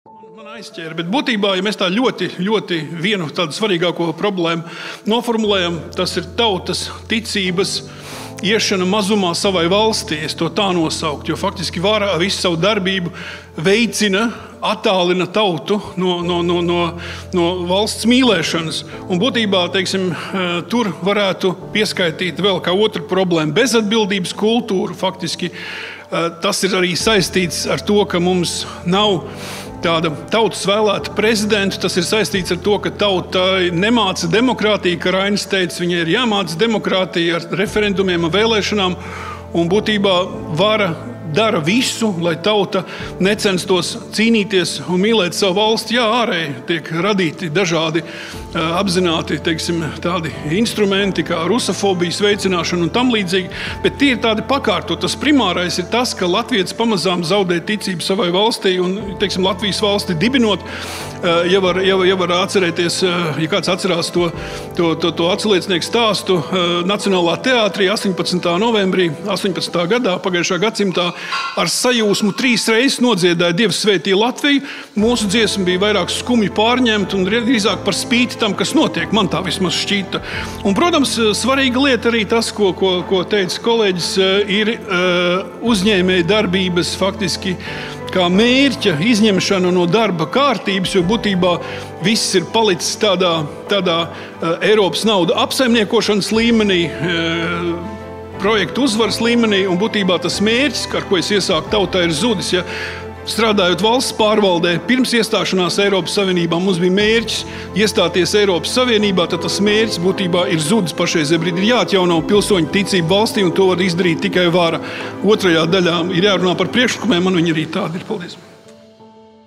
Man aizķēra, bet būtībā, ja mēs tā ļoti vienu tādu svarīgāko problēmu noformulējam, tas ir tautas ticības iešana mazumā savai valstī, es to tā nosaukt, jo faktiski vara visu savu darbību veicina, attālina tautu no valsts mīlēšanas. Un būtībā, teiksim, tur varētu pieskaitīt vēl kā otru problēmu - bezatbildības kultūru. Faktiski tas ir arī saistīts ar to, ka mums nav tāda tautas vēlēta prezidenta. Tas ir saistīts ar to, ka tauta nemāca demokrātiju, ka Rainis teica, viņai ir jāmāca demokrātija ar referendumiem un vēlēšanām. Un būtībā vara dara visu, lai tauta necenstos cīnīties un mīlēt savu valsti. Jā, ārēji tiek radīti dažādi apzināti, teiksim, tādi instrumenti, kā rusofobijas veicināšana un tam līdzīgi, bet tie ir tādi pakārtot. Tas primārais ir tas, ka latvietis pamazām zaudē ticību savai valstī un, teiksim, Latvijas valsti dibinot. Ja var atcerēties, ja kāds atcerās to atsliecinieku stāstu Nacionālā teātrī 18. novembrī 18. gadā, pagājušā gadsimtā, ar sajūsmu 3 reizes nodziedāja Dievs svētī Latviju. Mūsu dziesma bija vairāk skumji pārņemta un drīzāk par spīti tam, kas notiek. Man tā vismaz šķita. Un, protams, svarīga lieta arī tas, ko teica kolēģis, ir uzņēmēja darbības faktiski kā mērķa izņemšana no darba kārtības, jo būtībā viss ir palicis tādā Eiropas naudu apsaimniekošanas līmenī, projektu uzvaras līmenī, un būtībā tas mērķis, ar ko es iesāku tautā, ir zudis. Ja strādājot valsts pārvaldē, pirms iestāšanās Eiropas Savienībā mums bija mērķis iestāties Eiropas Savienībā, tad tas mērķis būtībā ir zudis pašreizē brīdī. Ir jāatjauno pilsoņu ticību valstī, un to var izdarīt tikai vara. Otrajā daļā ir jārunā par priekšlikumiem, man viņi arī tādi ir. Paldies!